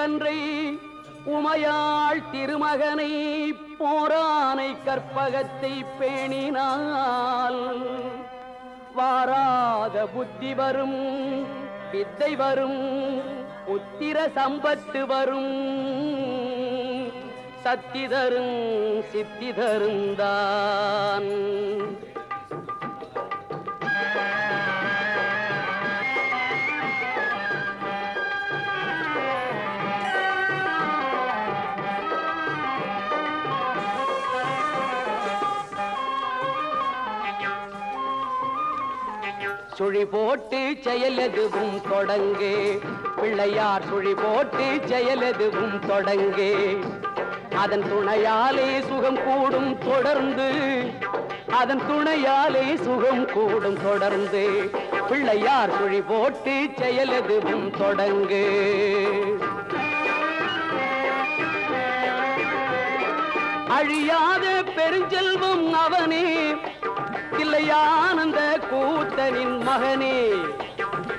கன்றை உமையாள் திருமகனை போரானை கற்பகத்தை பேணினால் வாராத புத்தி வரும், வித்தை வரும், புத்திர சம்பத்து வரும், சத்தி தரும் சித்தி தருந்தான். சுழி போட்டு செயலெதுவும் தொடங்கு பிள்ளையார், சுழி போட்டு செயலெதுவும் தொடங்கு. அதன் துணையாலே சுகம் கூடும் தொடர்ந்து, அதன் துணையாலே சுகம் கூடும் தொடர்ந்து. பிள்ளையார் சுழி போட்டு செயலெதுவும் தொடங்கு. அழியாத பெருஞ்செல்வம் அவனே, தில்லையானந்த கூத்தனின் மகனே,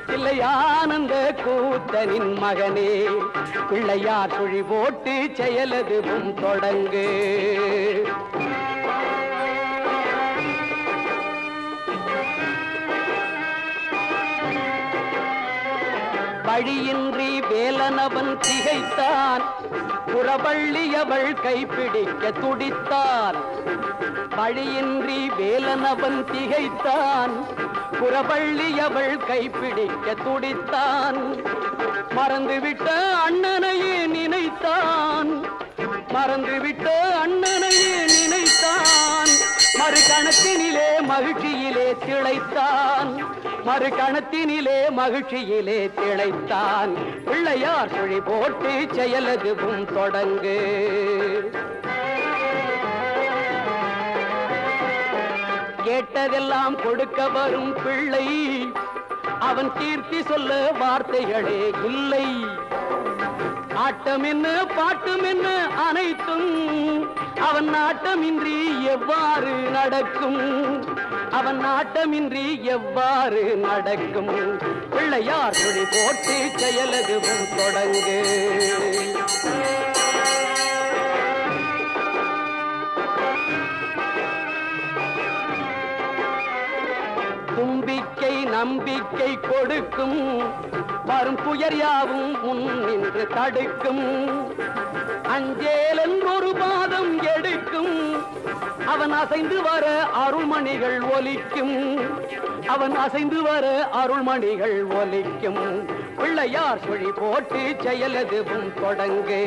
தில்லையானந்த கூத்தனின் மகனே. பிள்ளையார் சுழி போட்டு செயலெதுவும் தொடங்கு. வழியின்றி வேலனவன் திகைத்தான், புறவள்ளியவள் கைப்பிடிக்க துடித்தான். வழியின்றி வேலனவன் திகைத்தான், புறவள்ளியவள் கைப்பிடிக்க துடித்தான். மறந்துவிட்ட அண்ணனையே நினைத்தான், மறந்துவிட்ட அண்ணனையே நினைத்தான். மறு கணத்தினிலே மகிழ்ச்சியிலே திளைத்தான், மறு கணத்தினிலே மகிழ்ச்சியிலே திளைத்தான். பிள்ளையார் சுழி போட்டு செயலெதுவும் தொடங்கு. கேட்டதெல்லாம் கொடுக்க வரும் பிள்ளை, அவன் கீர்த்தி சொல்ல வார்த்தைகளே இல்லை. ஆட்டம் என்ன பாட்டம் என்ன அனைத்தும் அவன் நாட்டமின்றி எவ்வாறு நடக்கும், அவன் நாட்டமின்றி எவ்வாறு நடக்கும். பிள்ளையார் சுழி போட்டு செயலெதுவும் தொடங்கு. தும்பிக்கை நம்பிக்கை கொடுக்கும், வரும் துயர் யாவும் முன் நின்று தடுக்கும். அஞ்சேலன் ஒரு பாதம் எடுக்கும், அவன் அசைந்து வர அருள்மணிகள் ஒலிக்கும், அவன் அசைந்து வர அருள்மணிகள் ஒலிக்கும். பிள்ளையார் சுழி போட்டு செயலெதுவும் தொடங்கு.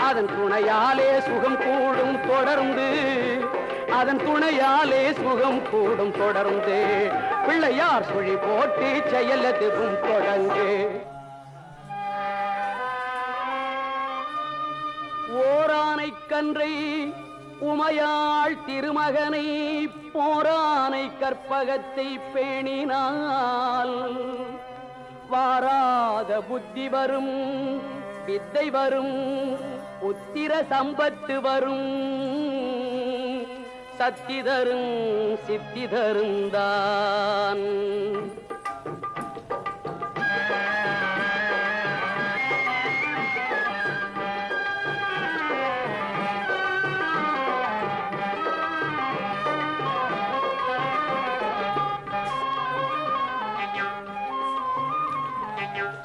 அதன் துணையாலே சுகம் கூடும் தொடர்ந்து, அதன் துணையாலே சுகம் கூடும் தொடர்ந்து. பிள்ளையார் சுழி போட்டு செயலெதுவும் தொடங்கு. ஓரானை கன்றை உமையாள் திருமகனை போரானை கற்பகத்தை பேணினால் வாராத புத்தி வரும், வித்தை வரும், புத்திர சம்பத்து வரும், சத்தி தரும் சித்தி தருந்தான்.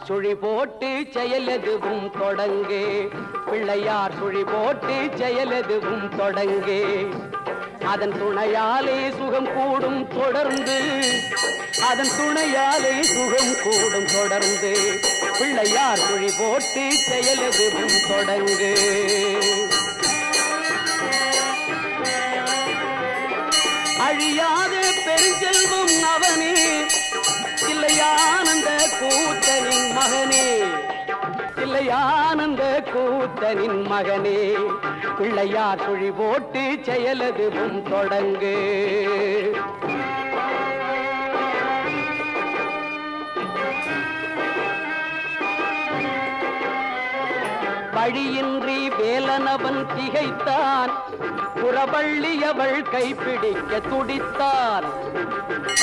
சுழி போட்டு செயலெதுவும் தொடங்கு. பிள்ளையார் சுழி போட்டு செயலெதுவும் தொடங்கு. அதன் துணையாலே சுகம் கூடும் தொடர்ந்து, அதன் துணையாலே சுகம் கூடும் தொடர்ந்து. பிள்ளையார் சுழி போட்டு செயலெதுவும் தொடங்கு. அழியாத பெருஞ்செல்வம் அவனே, தில்லையானந்த கூத்தனின் மகனே, தில்லையானந்த கூத்தனின் மகனே. பிள்ளையார் சுழி போட்டு செயலெதுவும் தொடங்கு. வழியின்றி வேலனவன் திகைத்தான், புறவள்ளியவள் கைப்பிடிக்க துடித்தான்.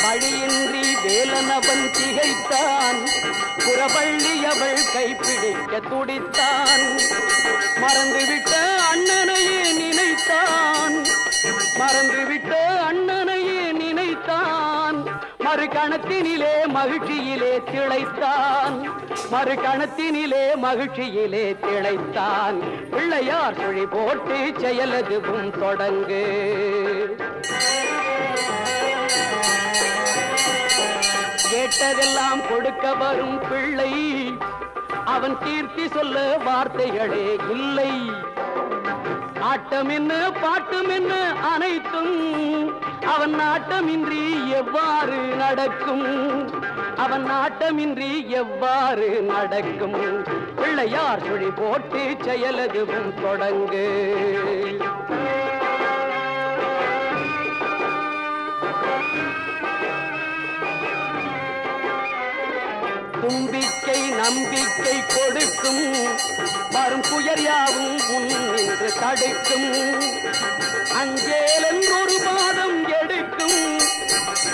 வழியின்றி வேலனவன் திகைத்தான், புறவள்ளியவள் கைப்பிடிக்க துடித்தான். மறந்துவிட்ட அண்ணனையே நினைத்தான், மறந்துவிட்ட அண்ணனையே நினைத்தான். மறுகணத்தினிலே மகிழ்ச்சியிலே திளைத்தான், மறுகணத்தினிலே மகிழ்ச்சியிலே திளைத்தான். பிள்ளையார் சுழி போட்டு செயலதுவும் தொடங்கு. கேட்டதெல்லாம் கொடுக்க வரும் பிள்ளை, அவன் கீர்த்தி சொல்ல வார்த்தைகளே இல்லை. ஆட்டம் என்ன பாட்டம் என்ன அனைத்தும் அவன் நாட்டமின்றி எவ்வாறு நடக்கும், அவன் நாட்டமின்றி எவ்வாறு நடக்கும். பிள்ளையார் சுழி போட்டு செயலதுவும் தொடங்கு. தும்பிக்கை நம்பிக்கை கொடுக்கும், வரும் துயர் யாவும் முன் நின்று தடுக்கும். அஞ்சேலன் ஒரு பாதம் எடுக்கும்,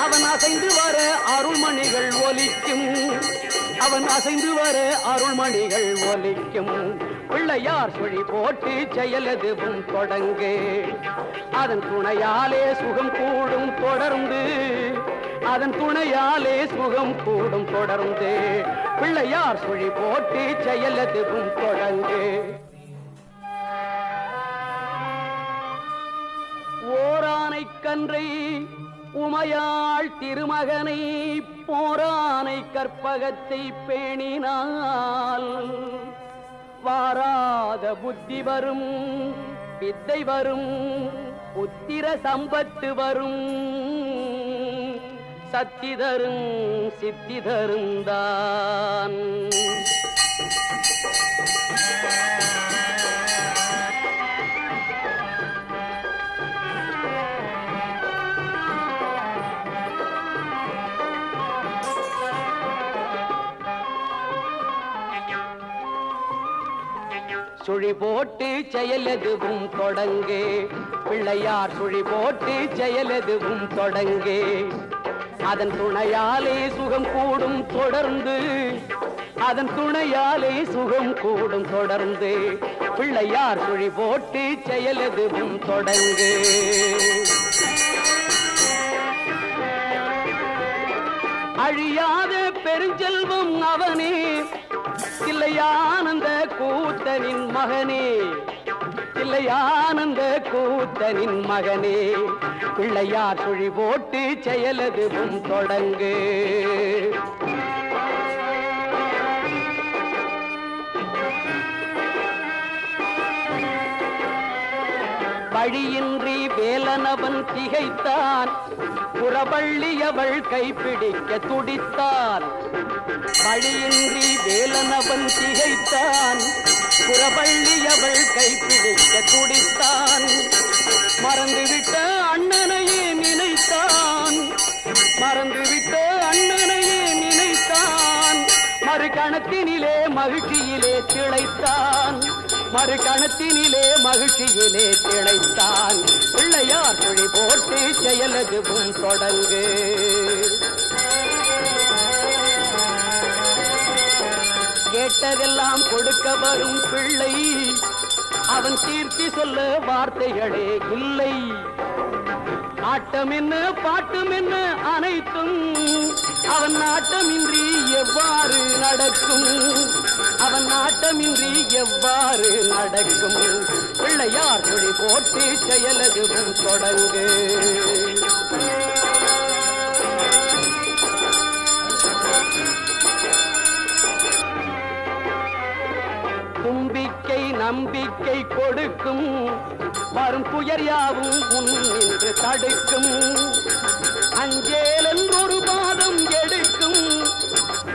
அவன் அசைந்து வர அருள்மணிகள் ஒலிக்கும், அவன் அசைந்து வர அருள்மணிகள் ஒலிக்கும். பிள்ளையார் சுழி போட்டு செயலதுவும் தொடங்கு. அதன் துணையாலே சுகம் கூடும் தொடர்ந்து, அதன் துணையாலே சுகம் கூடும் தொடர்ந்து. பிள்ளையார் சுழி போட்டு செயலதுவும் தொடங்கு. ஓரானை கன்றை உமையாள் திருமகனை போரானை கற்பகத்தை பேணினால் வாராத புத்தி வரும், வித்தை வரும், புத்திர சம்பத்து வரும், சக்தி தரும் சித்தி தருந்தான். சுழி போட்டு செயலதுவும் தொடங்கு. பிள்ளையார் சுழி போட்டு செயலதுவும் தொடங்கு. அதன் துணையாலே சுகம் கூடும் தொடர்ந்து, அதன் துணையாலே சுகம் கூடும் தொடர்ந்து. பிள்ளையார் சுழி போட்டு செயலதுவும் தொடங்கு. அழியாத பெருஞ்செல்வம் அவனே, தில்லையானந்த கூத்தனின் மகனே, தில்லையானந்த கூத்தனின் மகனே. பிள்ளையார் சுழி போட்டு செயலதுவும் தொடங்கு. வழியின்றி வேலனவன் திகைத்தான், புறவள்ளியவள் கைப்பிடிக்க துடித்தான். வழியின்றி வேலனவன் திகைத்தான், புறவள்ளியவள் கைப்பிடிக்க துடித்தான். மறந்துவிட்ட அண்ணனையே நினைத்தான், மறந்துவிட்ட அண்ணனையே நினைத்தான். மறுகணத்தினிலே மகிழ்ச்சியிலே திளைத்தான், மறுகணத்தினிலே மகிழ்ச்சியிலே திளைத்தான். பிள்ளையார் சுழி போட்டு செயலதுவும் தொடங்கு. கேட்டதெல்லாம் கொடுக்க வரும் பிள்ளை, அவன் கீர்த்தி சொல்ல வார்த்தைகளே இல்லை. ஆட்டம் என்ன பாட்டம் என்ன அனைத்தும் அவன் நாட்டமின்றி எவ்வாறு நடக்கும், அவன் நாட்டமின்றி எவ்வாறு நடக்கும். பிள்ளையார் சுழி போட்டு செயலதுவும் தொடங்கு. தும்பிக்கை நம்பிக்கை கொடுக்கும், வரும் துயர் யாவும் முன் நின்று தடுக்கும். அஞ்சேலன் ஒரு பாதம் எடுக்கும்,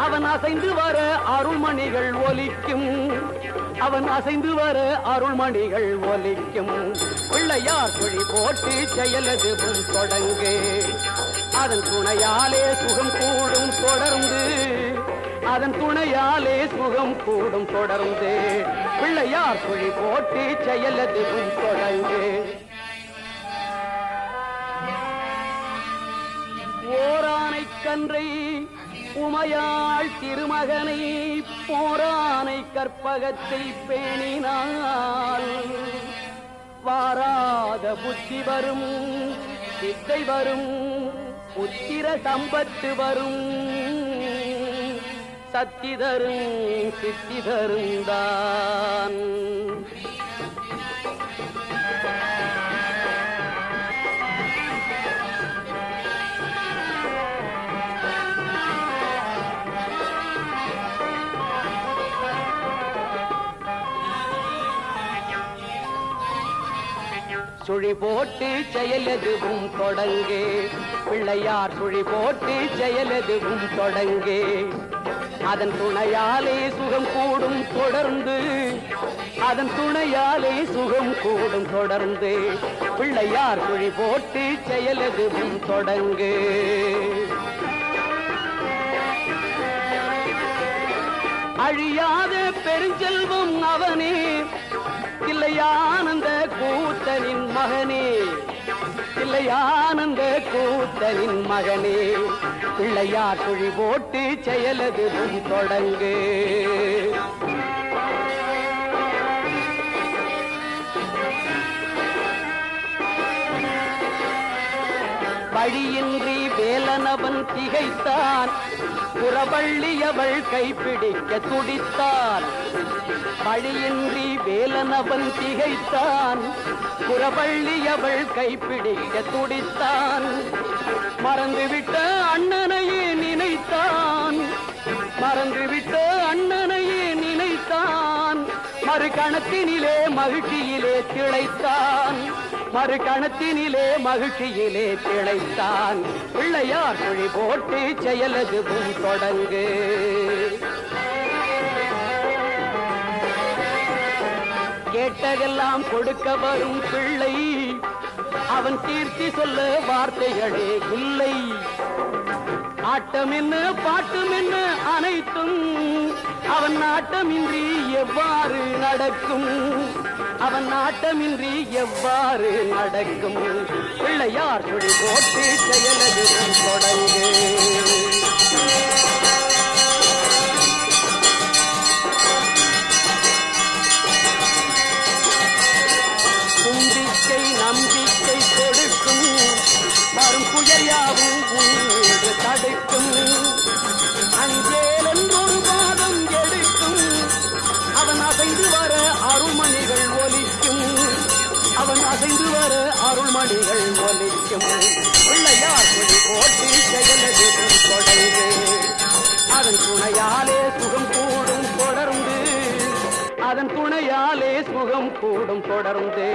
அவன் அசைந்து வர அருள்மணிகள் ஒலிக்கும், அவன் அசைந்து வர அருள்மணிகள் ஒலிக்கும். பிள்ளையார் சுழி போட்டு செயலதுவும் தொடங்கு. அதன் துணையாலே சுகம் கூடும் தொடர்ந்து, அதன் துணையாலே சுகம் கூடும் தொடர்ந்து பிள்ளையார் சுழி போட்டு செயலதுவும் தொடங்கு ஓரானை கன்றை உமையாள் திருமகனை போரானை கற்பகத்தை பேணினாள் வாராத புத்தி வரும் சித்தை வரும் புத்திர சம்பத்து வரும் சக்தி தரும் சித்தி தருந்தான் சுழி போட்டு செயலதுவும் தொடங்கு பிள்ளையார் சுழி போட்டு செயலதுவும் தொடங்கு அதன் துணையாலே சுகம் கூடும் தொடர்ந்து அதன் துணையாலே சுகம் கூடும் தொடர்ந்து பிள்ளையார் சுழி போட்டு செயலதுவும் தொடங்கு அழியாத பெருஞ்செல்வம் அவனே தில்லையானந்த கூத்தனின் மகனே தில்லையானந்த கூத்தனின் மகனே பிள்ளையார் சுழி போட்டு செயலதுவும் தொடங்கு வழியின்றி வேலனவன் திகைத்தான் புறவள்ளியவள் கைப்பிடிக்க துடித்தான் வழியின்றி வேலனவன் திகைத்தான் புறவள்ளியவள் கைப்பிடிக்க துடித்தான் மறந்துவிட்ட அண்ணனையே நினைத்தான் மறந்துவிட்ட அண்ணனையே நினைத்தான் மறு கணத்தினிலே மகிழ்ச்சியிலே திளைத்தான் மறு கணத்தினிலே மகிழ்ச்சியிலே திளைத்தான் பிள்ளையார் சுழி போட்டு செயலதுவும் தொடங்கு கேட்டதெல்லாம் கொடுக்க வரும் பிள்ளை அவன் கீர்த்தி சொல்ல வார்த்தைகளே இல்லை ஆட்டம் என்ன பாட்டும் என்ன அனைத்தும் அவன் நாட்டமின்றி எவ்வாறு நடக்கும் அவன் நாட்டமின்றி எவ்வாறு நடக்கும் பிள்ளையார் சுழி போட்டு செயலதுவும் தொடங்கு தும்பிக்கை நம்பிக்கை கொடுக்கும் வரும் புயல் யாவும் என்று தடுக்கும் அஞ்சேல் என்றொரு பாதம் எடுக்கும் அவன் அசைந்து வர அருள்மணிகள் ஒலிக்கும் அவன் அசைந்து வர அருள்மணிகள் ஒலிக்கும் பிள்ளையார் சுழி போட்டு செயலதுவும் தொடங்கு அதன் துணையாலே சுகம் கூடும் தொடர்ந்து அதன் துணையாலே சுகம் கூடும் தொடர்ந்து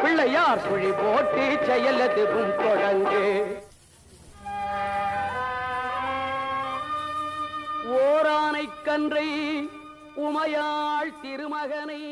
பிள்ளையார் சுழி போட்டு செயலதுவும் தொடங்கு ஓரானை கன்றை உமையாள் திருமகனை